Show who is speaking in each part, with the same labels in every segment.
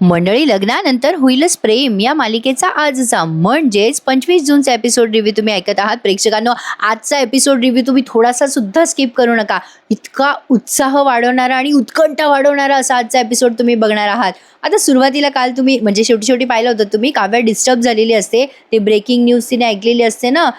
Speaker 1: मंडळी, लग्नानंतर होईलच प्रेम या मालिकेचा आजचा म्हणजेच 25 जूनचा एपिसोड रिव्ह्यू तुम्ही ऐकत आहात. प्रेक्षकांनो, आजचा एपिसोड रिव्ह्यू तुम्ही थोडासा सुद्धा स्किप करू नका. इतका उत्साह वाढवणारा आणि उत्कंठा वाढवणारा असा आजचा एपिसोड तुम्ही बघणार आहात. आता सुरुवातीला काल तुम्ही म्हणजे शेवटी पाहिलं होतं तुम्ही, काव्या डिस्टर्ब झालेली असते. ते ब्रेकिंग न्यूज तिने ऐकलेली असते ना,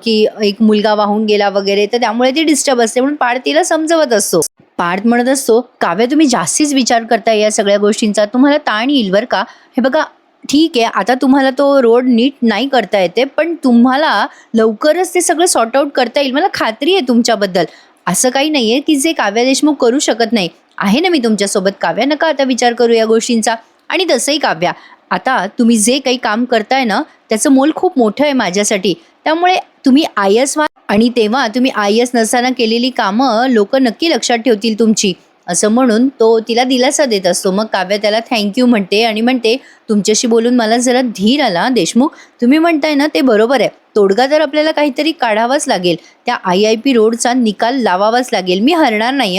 Speaker 1: की एक मुलगा वाहून गेला वगैरे, तर त्यामुळे ती डिस्टर्ब असते म्हणून पार्थ तिला समजवत असतो. पार्थ म्हणत असतो, काव्या तुम्ही जास्तीच विचार करताय या सगळ्या गोष्टींचा, तुम्हाला ताण येईल बरं का. हे बघा, ठीक आहे, आता तुम्हाला तो रोड नीट नाही करता येते, पण तुम्हाला लवकरच ते सगळं सॉर्ट आउट करता येईल. मला खात्री आहे तुमच्याबद्दल. असं काही नाहीये की जे काव्या देशमुख करू शकत नाही. आहे ना मी तुमच्यासोबत. काव्या, नका आता विचार करू या गोष्टींचा. आणि तसंही काव्या, आता तुम्ही जे काही काम करताय ना, त्याचं मोल खूप मोठं आहे माझ्यासाठी. त्यामुळे तुम्ही आयस व्हा आणि तेव्हा तुम्ही आयस नसताना केलेली कामं लोक नक्की लक्षात ठेवतील तुमची, असं म्हणून तो तिला दिलासा देत असतो. मग काव्या त्याला थँक्यू म्हणते आणि म्हणते, तुमच्याशी बोलून मला जरा धीर आला देशमुख. तुम्ही म्हणताय ना ते बरोबर आहे. तोडगा तर आपल्याला काहीतरी काढावाच लागेल. त्या IIP रोडचा निकाल लावावाच लागेल. मी हरणार नाही.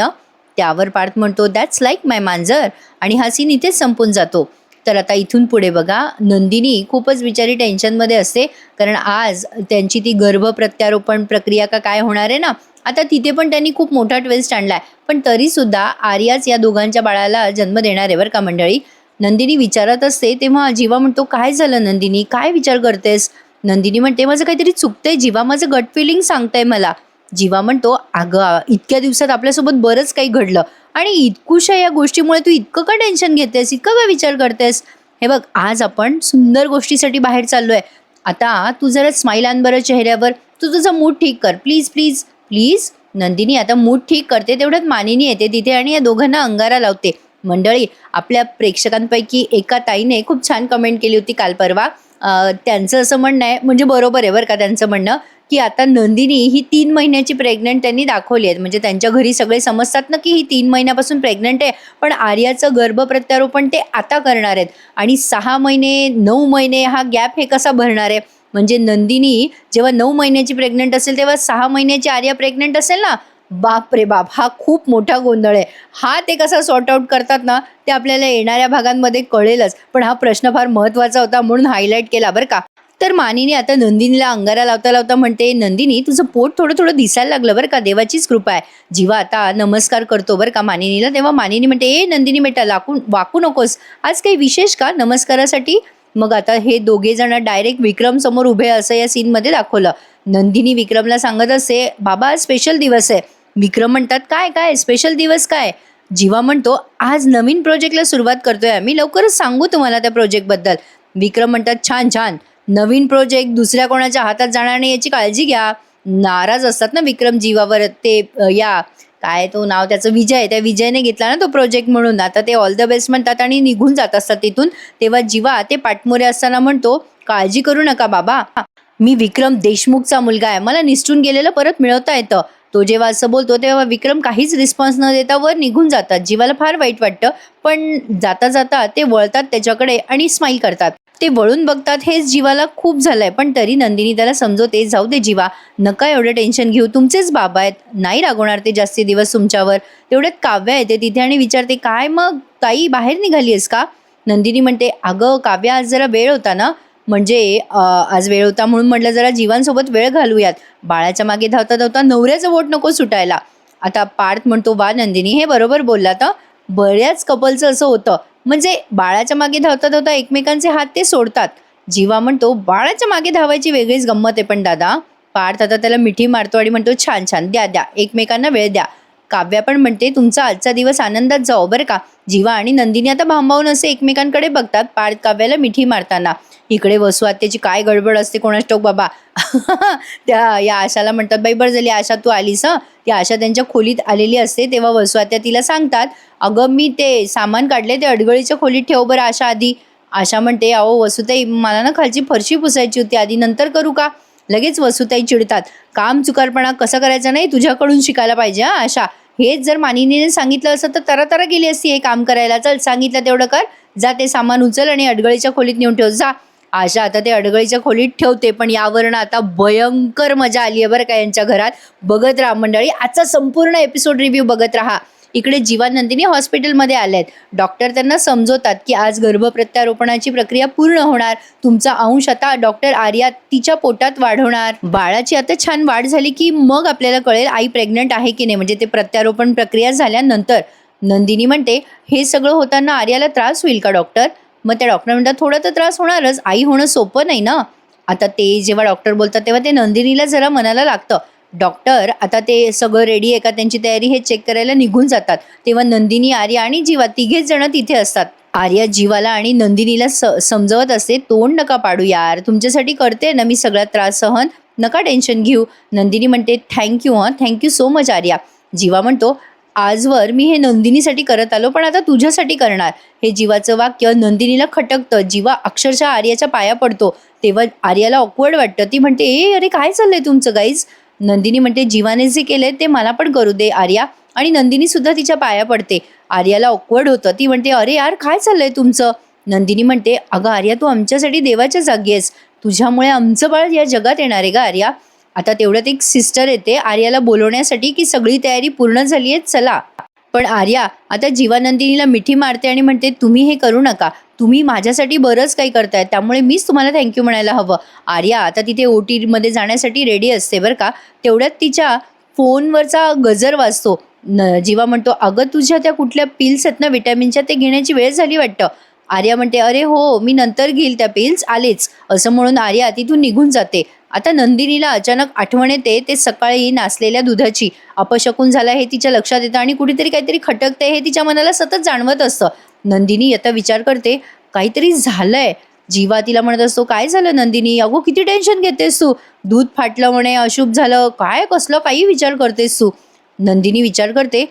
Speaker 1: त्यावर पार्थ म्हणतो, दॅट्स लाईक माय मांजर, आणि हा सीन इथेच संपून जातो. तर आता इथून पुढे बघा, नंदिनी खूपच बिचारी टेन्शनमध्ये असते, कारण आज त्यांची ती गर्भ प्रत्यारोपण प्रक्रिया का काय होणार आहे ना. आता तिथे पण त्यांनी खूप मोठा ट्विस्ट आणलाय, पण तरी सुद्धा आर्याच या दोघांच्या बाळाला जन्म देणार आहे बरं का मंडळी. नंदिनी विचारत असते तेव्हा जीवा म्हणतो, काय झालं नंदिनी, काय विचार करतेस. नंदिनी म्हणते, माझं काहीतरी चुकतंय जीवा, माझं गट फिलिंग सांगतंय मला. जीवा म्हणतो, अगं इतक्या दिवसात आपल्यासोबत बरंच काही घडलं, आणि इतकुशा या गोष्टीमुळे तू इतकं का टेन्शन घेतेस, इतकं का विचार करतेस. हे बघ, आज आपण सुंदर गोष्टीसाठी बाहेर चाललोय. आता तू जरा स्माईल आण बरं चेहऱ्यावर. तू तुझा मूड ठीक कर प्लीज प्लीज प्लीज. नंदिनी आता मूड ठीक करते, तेवढ्यात मानिनी येते तिथे आणि या दोघांना अंगारा लावते. मंडळी, आपल्या प्रेक्षकांपैकी एका ताईने खूप छान कमेंट केली होती काल परवा. त्यांचं असं म्हणणं आहे, म्हणजे बरोबर आहे बरं का त्यांचं म्हणणं, की आता नंदिनी ही 3 महिन्याची प्रेग्नंट त्यांनी दाखवली आहे. म्हणजे त्यांच्या घरी सगळे समजतात ना की ही 3 महिन्यापासून प्रेग्नंट आहे, पण आर्याचं गर्भ प्रत्यारोपण ते आता करणार आहेत. आणि 6 महिने 9 महिने हा गॅप हे कसा भरणार आहे. म्हणजे नंदिनी जेव्हा 9 महिन्याची प्रेग्नंट असेल तेव्हा 6 महिन्याची आर्या प्रेग्नंट असेल ना. बाप रे बाप, हा खूप मोठा गोंधळ आहे. हा ते कसा सॉर्ट आउट करतात ना, ते आपल्याला येणाऱ्या भागांमध्ये कळेलच. पण हा प्रश्न फार महत्त्वाचा होता म्हणून हायलाईट केला बरं का. तर मानिनी आता नंदिनीला अंगारा लावता लावता म्हणते, नंदिनी तुझं पोट थोडं थोडं दिसायला लागलं बरं का, देवाचीच कृपा आहे. जीवा आता नमस्कार करतो बरं का मानिनीला. तेव्हा मानिनी म्हणते, ए नंदिनी बेटा, वाकू नकोस, आज काही विशेष का नमस्कारासाठी. मग आता हे दोघे जण डायरेक्ट विक्रम समोर उभे असं या सीनमध्ये दाखवलं. नंदिनी विक्रमला सांगत असते, बाबा स्पेशल दिवस आहे. विक्रम म्हणतात, काय काय स्पेशल दिवस काय. जीवा म्हणतो, आज नवीन प्रोजेक्टला सुरुवात करतोय आम्ही, लवकरच सांगू तुम्हाला त्या प्रोजेक्टबद्दल. विक्रम म्हणतात, छान छान, नवीन प्रोजेक्ट दुसऱ्या कोणाच्या हातात जाणार नाही याची काळजी घ्या. नाराज असतात ना विक्रम जीवावर. ते या काय तो नाव त्याचं, विजय, त्या विजयने घेतला ना तो प्रोजेक्ट म्हणून. आता ते ऑल द बेस्ट म्हणतात आणि निघून जात असतात तिथून. तेव्हा जीवा ते पाठमोरे असताना म्हणतो, काळजी करू नका बाबा, मी विक्रम देशमुखचा मुलगा आहे, मला निसटून गेलेलं परत मिळवता येतं. तो जेव्हा असं बोलतो तेव्हा विक्रम काहीच रिस्पॉन्स न देता वर निघून जातात. जीवाला फार वाईट वाटतं, पण जाता जाता ते वळतात त्याच्याकडे आणि स्माईल करतात. ते वळून बघतात, हेच जीवाला खूप झालंय, पण तरी नंदिनी त्याला समजवते, जाऊ दे जीवा, नका एवढं टेन्शन घेऊ, तुमचेच बाबा आहेत, नाही रागवणार ते जास्ती दिवस तुमच्यावर. तेवढ्यात काव्या येते तिथे आणि विचारते, काय मग ताई, बाहेर निघाली आहेस का. नंदिनी म्हणते, अगं काव्या, आज जरा वेळ होता ना, म्हणजे आज वेळ होता म्हणून म्हटलं जरा जीवांसोबत वेळ घालूयात. बाळाच्या मागे धावता धावता नवऱ्याचं वोट नको सुटायला. आता पार्थ म्हणतो, वा नंदिनी, हे बरोबर बोललात. बऱ्याच कपलचं असं होतं, म्हणजे बाळाच्या मागे धावता धावता एकमेकांचे हात ते सोडतात. जीवा म्हणतो, बाळाच्या मागे धावायची वेगळीच गंमत आहे पण दादा. पार्थ आता त्याला मिठी मारतो आणि म्हणतो, छान छान, द्या द्या, एकमेकांना वेळ द्या. काव्या पण म्हणते, तुमचा आजचा दिवस आनंदात जाओ बरं का. जीवा आणि नंदिनी आता भांबावून असे एकमेकांकडे बघतात, पार्थ काव्याला मिठी मारताना. इकडे वसू आत्याची काय गडबड असते कोणास ठाऊक बाबा. त्या या आशाला म्हणतात, बाई बरं झाली आशा तू आलीस. ती आशा त्यांच्या खोलीत आलेली असते तेव्हा वसू आत्या तिला सांगतात, अगं मी ते सामान काढले, ते अडगळीच्या खोलीत ठेव बरं आशा आधी. आशा म्हणते, अहो वसुताई, मला ना खालची फरशी पुसायची होती, आधी नंतर करू का. लगेच वसुताई चिडतात, काम चुकारपणा कसा करायचा नाही तुझ्याकडून शिकायला पाहिजे आशा. हेच जर मानिनीने सांगितलं असतं तर तरा तरा गेली असती हे काम करायला. चल, सांगितलं तेवढं कर, जा ते सामान उचल आणि अडगळीच्या खोलीत नेऊन ठेव जा. आशा आता ते अडगळीच्या खोलीत ठेवते, पण यावरनं आता भयंकर मजा आली आहे बरं का यांच्या घरात. बघत राहा मंडळी, आजचा संपूर्ण एपिसोड रिव्ह्यू बघत राहा. इकडे जीवा नंदिनी हॉस्पिटलमध्ये आल्यात. डॉक्टर त्यांना समजवतात की आज गर्भप्रत्यारोपणाची प्रक्रिया पूर्ण होणार. तुमचा अंश आता डॉक्टर आर्या तिच्या पोटात वाढवणार. बाळाची आता छान वाढ झाली की मग आपल्याला कळेल आई प्रेग्नंट आहे की नाही, म्हणजे ते प्रत्यारोपण प्रक्रिया झाल्यानंतर. नंदिनी म्हणते हे सगळं होताना आर्याला त्रास होईल का डॉक्टर? मग त्या डॉक्टर म्हणतात थोडा तर त्रास होणारच, आई होणं सोपं नाही ना. आता ते जेव्हा डॉक्टर बोलतात तेव्हा ते नंदिनीला जरा मनाला लागतं. डॉक्टर आता ते सगळं रेडी आहे का त्यांची तयारी हे चेक करायला निघून जातात. तेव्हा नंदिनी, आर्या आणि जीवा तिघेच जण तिथे असतात. आर्या जीवाला आणि नंदिनीला समजवत असते, तोंड नका पाडू यार, तुमच्यासाठी करते ना मी सगळा त्रास सहन, नका टेन्शन घेऊ. नंदिनी म्हणते thank you thank you so much Arya. Jiva म्हणतो आजवर मी हे नंदिनीसाठी करत आलो पण आता तुझ्यासाठी करणार. हे जीवाचं वाक्य नंदिनीला खटकतं. जीवा अक्षरशः आर्याच्या पाया पडतो. तेव्हा आर्याला ऑकवर्ड वाटतं. ती म्हणते अरे काय चाललंय तुमचं गाईज? नंदिनी म्हणते जीवाने जे केलंय ते मला पण करू दे आर्या. आणि नंदिनी सुद्धा तिच्या पाया पडते. आर्याला ऑकवर्ड होतं. ती म्हणते अरे यार काय चाललंय तुमचं? नंदिनी म्हणते अगं आर्या तू आमच्यासाठी देवाच्या जागी आहेस, तुझ्यामुळे आमचं बाळ या जगात येणार आहे ग आर्या. आता तेवढ्यात एक सिस्टर येते आर्याला बोलवण्यासाठी की सगळी तयारी पूर्ण झाली आहे चला. पण आर्या आता जीवानंदिनीला मिठी मारते आणि म्हणते तुम्ही हे करू नका, तुम्ही माझ्यासाठी बरंच काही करताय त्यामुळे मीच तुम्हाला थँक्यू म्हणायला हवं. आर्या आता तिथे OT मध्ये जाण्यासाठी रेडी असते बरं का. तेवढ्यात तिच्या फोनवरचा गजर वाजतो. जीवा म्हणतो अगं तुझ्या त्या कुठल्या पिल्स आहेत ना विटॅमिनच्या, ते घेण्याची वेळ झाली वाटतं. आर्या म्हणते अरे हो मी नंतर घेईल त्या पिल्स, आलेच असं म्हणून आर्या तिथून निघून जाते. आता नंदिनीला अचानक आठवण येते ते सकाळी नासलेल्या दुधाची. अपशकुन झाला हे तिच्या लक्षात येतं आणि कुठेतरी काहीतरी खटकते हे तिच्या मनाला सतत जाणवत असतं. नंदिनी आता विचार करते काहीतरी झालंय. जीवा तिला म्हणत असतो काय झालं नंदिनी, अगो किती टेन्शन घेतेस तू, दूध फाटलं म्हणे, अशुभ झालं काय, कसलं काही विचार करतेस तू. नंदिनी विचार करते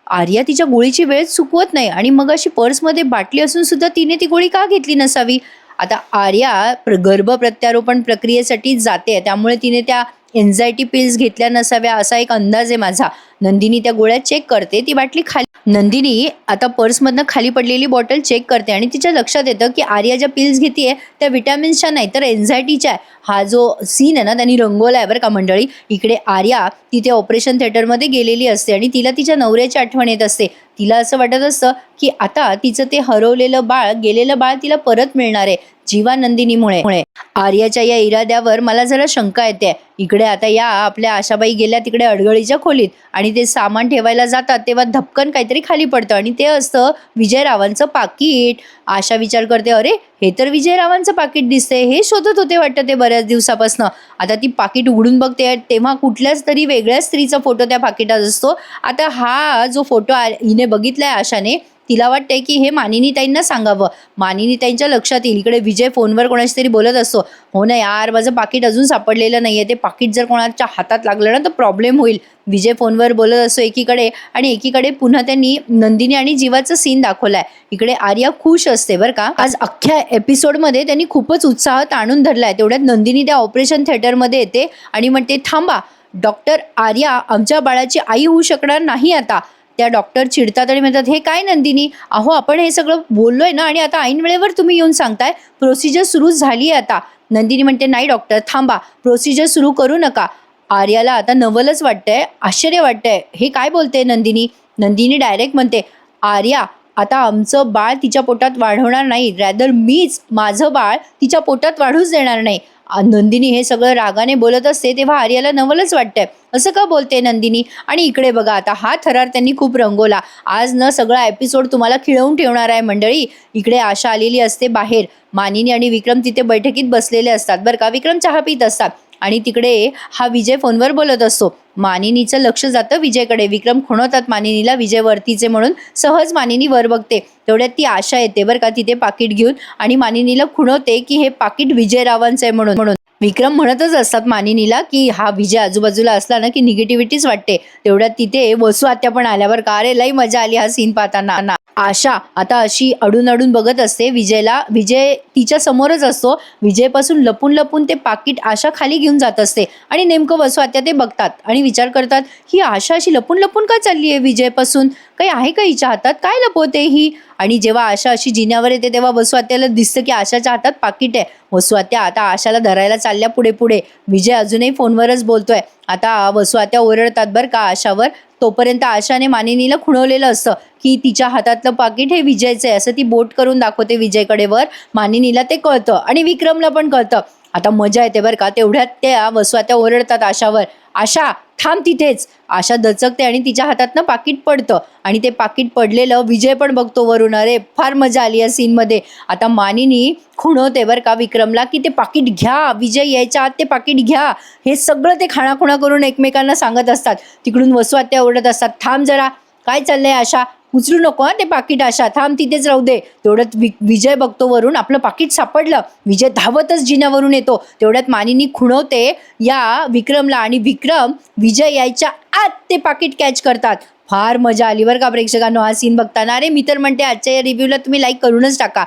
Speaker 1: आर्या तिच्या गोळीची वेळ चुकवत नाही आणि मग अशी पर्समध्ये बाटली असून सुद्धा तिने ती गोळी का घेतली नसावी. आता आर्या गर्भ प्रत्यारोपण प्रक्रियेसाठी जाते त्यामुळे तिने त्या एन्झायटी पिल्स घेतल्या नसाव्या असा एक अंदाज आहे माझा. नंदिनी त्या गोळ्या चेक करते, ती बाटली खाली. नंदिनी आता पर्समधनं खाली पडलेली बॉटल चेक करते आणि तिच्या लक्षात येतं की आर्या ज्या पिल्स घेते त्या विटॅमिन्सच्या नाही तर एन्झायटीच्या आहे. हा जो सीन आहे ना त्यांनी रंगवला आहे बरं का मंडळी. इकडे आर्या तिथे ऑपरेशन थिएटरमध्ये गेलेली असते आणि तिला तिच्या नवऱ्याची आठवण येत असते. तिला असं वाटत असतं की आता तिचं ते हरवलेलं बाळ, गेलेलं बाळ तिला परत मिळणार आहे जीवा नंदिनीमुळे. आर्याच्या या इराद्यावर मला जरा शंका येते. इकडे आता या आपल्या आशाबाई गेल्या तिकडे अडगळीच्या खोलीत आणि ते सामान ठेवायला जातात तेव्हा धपकन काहीतरी खाली पडतं आणि ते असतं विजयरावांचं पाकिट. आशा विचार करते अरे हे तर विजयरावांचं पाकिट दिसते, हे शोधत होते वाटतं ते बऱ्याच दिवसापासून. आता ती पाकिट उघडून बघते तेव्हा कुठल्याच तरी वेगळ्या स्त्रीचा फोटो त्या पाकिटात असतो. आता हा जो फोटो हिने बघितलाय आशाने, तिला वाटतंय की हे मानिनीताईंना सांगावं, मानिनीताईंच्या लक्षात येईल. इकडे विजय फोनवर कोणाशी तरी बोलत असतो, हो ना यार माझं पाकिट अजून सापडलेलं नाहीये, ते पाकिट जर कोणाच्या हातात लागलं ना तर प्रॉब्लेम होईल. विजय फोनवर बोलत असतो एकीकडे आणि एकीकडे पुन्हा त्यांनी नंदिनी आणि जीवाचं सीन दाखवलाय. इकडे आर्या खुश असते बरं का. आज अख्ख्या एपिसोडमध्ये त्यांनी खूपच उत्साह ताणून धरलाय. तेवढ्यात नंदिनी त्या ऑपरेशन थिएटरमध्ये येते आणि म्हणते थांबा डॉक्टर, आर्या आमच्या बाळाची आई होऊ शकणार नाही आता. त्या डॉक्टर चिडतात आणि म्हणतात हे काय नंदिनी, अहो आपण हे सगळं बोललोय ना आणि आता ऐन वेळेवर तुम्ही येऊन सांगताय प्रोसिजर सुरू झाली आहे आता. नंदिनी म्हणते नाही डॉक्टर थांबा, प्रोसिजर सुरू करू नका. आर्याला आता नवलच वाटतंय, आश्चर्य वाटतंय, हे काय बोलते नंदिनी. नंदिनी डायरेक्ट म्हणते आर्या आता आमचं बाळ तिच्या पोटात वाढवणार नाही, रॅदर मीच माझं बाळ तिच्या पोटात वाढूच देणार नाही. नंदिनी हे सगळं रागाने बोलत असते तेव्हा आर्याला नवलच वाटतंय, असं का बोलते नंदिनी. आणि इकडे बघा आता हा थरार त्यांनी खूप रंगवला. आज न सगळा एपिसोड तुम्हाला खिळवून ठेवणार आहे मंडळी. इकडे आशा आलेली असते बाहेर, मानिनी आणि विक्रम तिथे बैठकीत बसलेले असतात बरं का. विक्रम चहा पित असतात आणि तिकडे हा विजय फोनवर बोलत असतो. मानिनीचं लक्ष जातं विजयकडे. विक्रम खुणवतात मानिनीला विजय वरतीचे म्हणून. सहज मानिनी वर बघते तेवढ्यात ती आशा येते बरं का तिथे पाकिट घेऊन आणि मानिनीला खुणवते की हे पाकिट विजयरावांचं आहे म्हणून. विक्रम म्हणतच असतात मानिनीला की हा विजय आजूबाजूला असला ना की निगेटिव्हिटीच वाटते. तेवढ्यात तिथे वसू आत्या पण आल्यावर का अरे लई मजा आली हा सीन पाहताना. आशा आता अशी अडून अडून बघत असते विजयला. विजय तिच्या समोरच असतो. विजयपासून लपून लपून ते पाकिट आशा खाली घेऊन जात असते आणि नेमकं वसू आत्या ते बघतात आणि विचार करतात ही आशा अशी लपून लपून का चालली आहे विजयपासून, काही आहे का हिच्या हातात, काय लपवते ही. आणि जेव्हा आशा अशी जिन्यावर येते तेव्हा वसू आत्याला दिसतं की आशाच्या हातात पाकिट आहे. वसू आत्या आता आशाला धरायला चालल्या पुढे पुढे. विजय अजूनही फोनवरच बोलतोय. आता वसू आत्या ओरडतात बरं का आशावर तोपर्यंत आशाने मानिनीला खुणवलेलं असतं की तिच्या हातातलं पाकिट हे विजयचं आहे, असं ती बोट करून दाखवते विजयकडे वर. मानिनीला ते कळतं आणि विक्रमला पण कळतं. आता मजा येते बरं का. तेवढ्यात त्या वसवात्या ओरडतात आशावर, "आशा थांब तिथेच." आशा दचकते आणि तिच्या हातातनं पाकिट पडतं आणि ते पाकिट पडलेलं विजय पण बघतो वरून. अरे फार मजा आली या सीनमध्ये. आता मानिनी खुणवते बरं का विक्रमला की ते पाकिट घ्या, विजय यायच्या आत ते पाकिट घ्या. हे सगळं ते खाणाखुणा करून एकमेकांना सांगत असतात. तिकडून वसवात्या ओरडत असतात, "थांब जरा, काय चाललंय आशा, उचलू नको ते पाकिट, आशा थांब तिथेच राहू दे." तेवढ्यात विजय बघतो वरून आपलं पाकिट सापडलं. विजय धावतच जिन्यावरून येतो. तेवढ्यात मानिनी खुणवते या विक्रमला आणि विक्रम विजय यायच्या आत ते पाकिट कॅच करतात. फार मजा आली बरं का प्रेक्षकांनो हा सीन बघताना. अरे मी तर म्हणते आजच्या या रिव्ह्यूला तुम्ही लाईक करूनच टाका.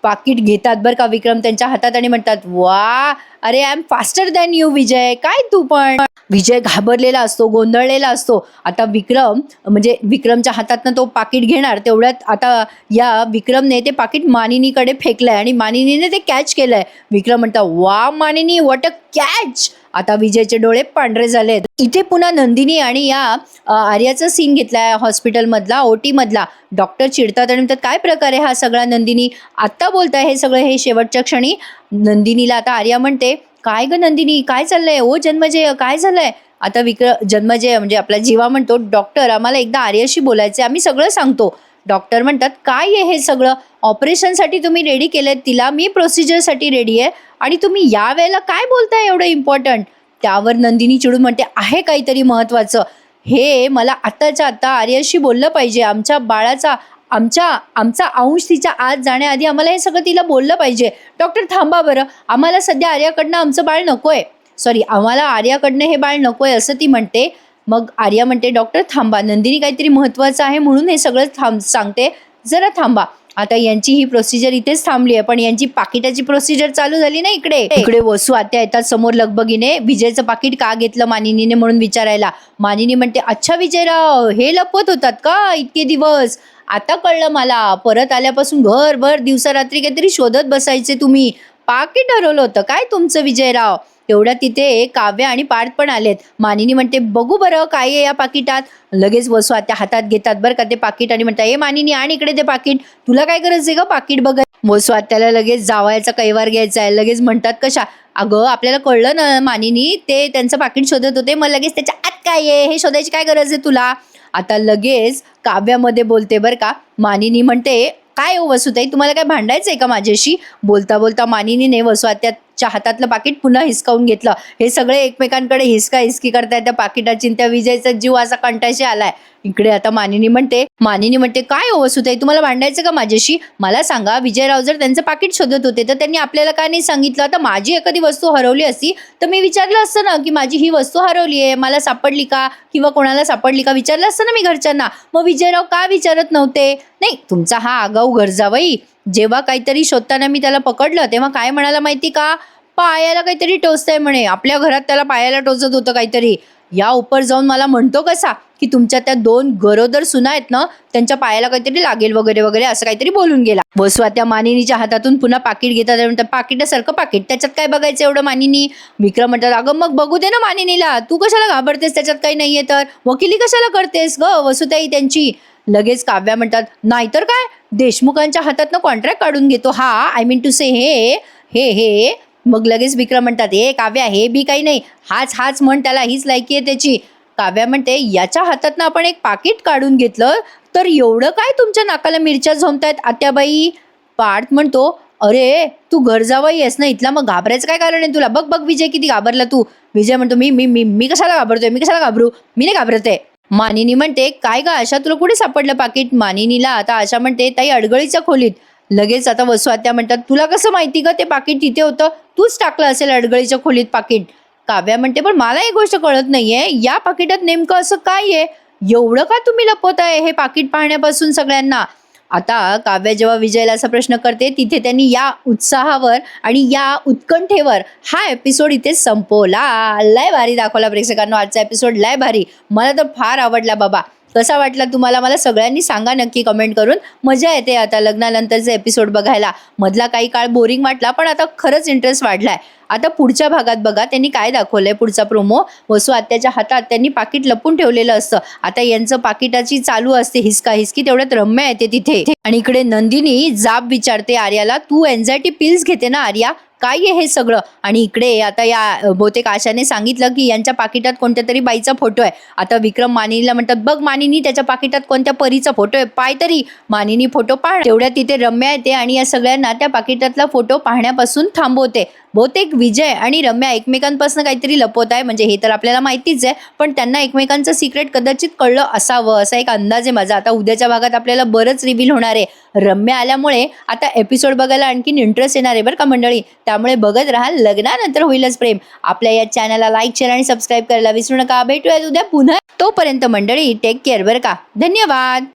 Speaker 1: पाकिट घेतात बरं का विक्रम त्यांच्या हातात आणि म्हणतात, "वा, अरे I am faster than you Vijay, काय तू पण." विजय घाबरलेला असतो, गोंधळलेला असतो. आता विक्रम म्हणजे विक्रमच्या हातातनं तो पाकिट घेणार, तेवढ्यात आता या विक्रमने ते पाकिट मानिनीकडे फेकलंय आणि मानिनीने ते कॅच केलंय. विक्रम म्हणता, "वा मानिनी, व्हॉट अ कॅच." आता विजयचे डोळे पांढरे झालेत. इथे पुन्हा नंदिनी आणि या आर्याचा सीन घेतलाय हॉस्पिटलमधला, ओटी मधला. डॉक्टर चिडतात आणि म्हणतात, "काय प्रकार आहे हा सगळा नंदिनी, आत्ता बोलताय हे सगळं, हे शेवटच्या क्षणी." नंदिनीला आता आर्या म्हणते, "काय ग नंदिनी, काय चाललंय, ओ जन्मजय, काय झालंय?" आता जन्मजय म्हणजे आपला जीवा म्हणतो, "डॉक्टर आम्हाला एकदा आर्याशी बोलायचंय, आम्ही सगळं सांगतो." डॉक्टर म्हणतात, "काय आहे हे सगळं, ऑपरेशनसाठी तुम्ही रेडी केलंय तिला, मी प्रोसिजरसाठी रेडी आहे आणि तुम्ही या वेळेला काय बोलताय एवढं इम्पॉर्टंट?" त्यावर नंदिनी चिडून म्हणते, "आहे काहीतरी महत्वाचं, हे मला आत्ताच्या आत्ता आर्याशी बोललं पाहिजे. आमच्या बाळाचा आमचा अंश तिच्या आत जाण्याआधी आम्हाला हे सगळं तिला बोललं पाहिजे. डॉक्टर थांबा बरं, आम्हाला सध्या आर्याकडनं आमचं बाळ नकोय, सॉरी आम्हाला आर्याकडनं हे बाळ नकोय," असं ती म्हणते. मग आर्या म्हणते, "डॉक्टर थांबा, नंदिनी काहीतरी महत्वाचं आहे म्हणून हे सगळं सांगते, जरा थांबा." आता यांची ही प्रोसिजर इथेच थांबली आहे, पण यांची पाकिटाची प्रोसिजर चालू झाली ना इकडे वसू आत्या येतात समोर लगबगीने. विजयचं पाकिट का घेतलं मानिनीने म्हणून विचारायला. मानिनी म्हणते, "अच्छा विजयराव, हे लपवत होतात का इतके दिवस, आता कळलं मला. परत आल्यापासून घरभर दिवसारात्री काहीतरी शोधत बसायचे तुम्ही. पाकिट हरवलं होतं काय तुमचं विजयराव." तेवढ्या तिथे काव्य आणि पार्थ पण आलेत. मानिनी म्हणते, "बघू बरं काय आहे या पाकिटात." लगेच वसू आत्या हातात घेतात बरं का ते पाकिट आणि म्हणतात, "ए मानिनी, आणि इकडे ते पाकिट, तुला काय गरज आहे ग पाकिट बघाय." वसू आत्याला लगेच जावयाचा कैवार घ्यायचा आहे. लगेच म्हणतात, "कशा, अगं आपल्याला कळलं ना मानिनी, ते त्यांचं पाकिट शोधत होते, मग लगेच त्याच्या आत काय आहे हे शोधायची काय गरज आहे तुला." आता लगेच काव्यामध्ये बोलते बरं का. मानिनी म्हणते, "काय हो वसुताई, तुम्हाला काय भांडायचंय का माझ्याशी?" बोलता बोलता मानिनीने वसू आत्याच्या हातातलं पाकिट पुन्हा हिसकावून घेतलं. हे सगळे एकमेकांकडे हिसकी करतायत त्या पाकिटाची. त्या विजयचा जीव असा कंठाशी आलाय. इकडे आता मानिनी म्हणते, "काय हो वसुताई, तुम्हाला भांडायचं का माझ्याशी? मला सांगा, विजयराव जर त्यांचं पाकिट शोधत होते तर त्यांनी आपल्याला का नाही सांगितलं? आता माझी एखादी वस्तू हरवली असती तर मी विचारलं असतं ना की माझी ही वस्तू हरवली आहे, मला सापडली का, किंवा कोणाला सापडली का, विचारलं असतं ना मी घरच्यांना. मग विजयराव का विचारत नव्हते? नाही, तुमचा हा आगाऊ गरजावई, जेव्हा काहीतरी शोधताना मी त्याला पकडलं तेव्हा काय म्हणाला माहिती का, पायाला काहीतरी टोचतंय म्हणे, आपल्या घरात त्याला पायाला टोचत होतं काहीतरी. या उपर जाऊन मला म्हणतो कसा की तुमच्या त्या 2 गरोदर सुना आहेत ना, त्यांच्या पायाला काहीतरी लागेल वगैरे वगैरे, असं काहीतरी बोलून गेला." वसू आत्या मानिनीच्या हातातून पुन्हा पाकिट घेतात आणि म्हणतात, "पाकिटासारखं पाकिट, त्याच्यात काय बघायचं एवढं मानिनी?" विक्रम म्हणतात, "अगं मग बघू दे ना मानिनीला, तू कशाला घाबरतेस, त्याच्यात काही नाहीये तर, वकिली कशाला करतेस ग वसुताई त्यांची." लगेच काव्या म्हणतात, "नाहीतर काय, देशमुखांच्या हातातनं कॉन्ट्रॅक्ट काढून घेतो हा, आय मीन टू से हे हे हे." मग लगेच विक्रम म्हणतात, "हे काव्या, हे बी काही नाही, हाच म्हण त्याला, हीच लायकी आहे त्याची." काव्या म्हणते, "याच्या हातातनं आपण एक पाकिट काढून घेतलं तर एवढं काय तुमच्या नाकाला मिरच्या झोंबतायत आत्याबाई." पार्थ म्हणतो, "अरे तू घर जावई आहेस ना इथला, मग घाबरायचं काय कारण आहे तुला? बघ बघ विजय किती घाबरला तू." विजय म्हणतो, मी मी मी मी कशाला घाबरतोय, मी कशाला घाबरू, मी नाही घाबरते." मानिनी म्हणते, "काय ग आशा, तुला कुठे सापडलं पाकिट?" मानिनीला आता आशा म्हणते, "ताई अडगळीच्या खोलीत." लगेच आता वसू आत्या म्हणतात, "तुला कसं माहिती ग ते पाकिट तिथे होतं, तूच टाकलं असेल अडगळीच्या खोलीत पाकिट." काव्या म्हणते, "पण मला एक गोष्ट कळत नाहीये, या पाकिटात नेमकं असं काय आहे, एवढं का तुम्ही लपवताय हे पाकिट पाहण्यापासून सगळ्यांना?" आता काव्या जेव्हा विजयला असा प्रश्न करते, तिथे त्यांनी या उत्साहावर आणि या उत्कंठेवर हा एपिसोड इथे संपवला. लय भारी दाखवला प्रेक्षकांना आजचा एपिसोड, लय भारी, मला तर फार आवडला बाबा. कसा वाटला तुम्हाला मला सगळ्यांनी सांगा नक्की कमेंट करून. मजा येते आता लग्नानंतरचे एपिसोड बघायला. मधला काही काळ बोरिंग वाटला पण आता खरंच इंटरेस्ट वाढलाय. आता पुढच्या भागात बघा त्यांनी काय दाखवलंय. पुढचा प्रोमो, वसू आत्याच्या हातात त्यांनी पाकिट लपून ठेवलेलं असतं. आता यांचं पाकिटाची चालू असते हिसका हिसकी. तेवढ्यात रम्या येते तिथे आणि इकडे नंदिनी जाब विचारते आर्याला, तू एन्झायटी पिल्स घेते ना आर्या, काय आहे हे सगळं? आणि इकडे आता या बहुतेक आशाने सांगितलं की यांच्या पाकिटात कोणत्या तरी बाईचा फोटो आहे. आता विक्रम मानिनीला म्हणतात, बघ मानिनी त्याच्या पाकिटात कोणत्या परीचा फोटो आहे, पाय तरी. मानिनी फोटो पाह. तेवढ्यात तिथे रम्या येते आणि या सगळ्यांना त्या पाकिटातला फोटो पाहण्यापासून थांबवते. बहुतेक विजय आणि रम्या एकमेकांपासून काहीतरी लपवत आहे, म्हणजे हे तर आपल्याला माहितीच आहे, पण त्यांना एकमेकांचं सिक्रेट कदाचित कळलं असावं असा एक अंदाज आहे माझा. आता उद्याच्या भागात आपल्याला बरंच रिव्हील होणार आहे. रम्या आल्यामुळे आता एपिसोड बघायला आणखीन इंटरेस्ट येणार आहे बरं का मंडळी. त्यामुळे बघत राहा लग्नानंतर होईलच प्रेम. आपल्या या चॅनलला लाईक, शेअर आणि सबस्क्राईब करायला विसरू नका. भेटूया उद्या पुन्हा. तोपर्यंत मंडळी टेक केअर बरं का. धन्यवाद.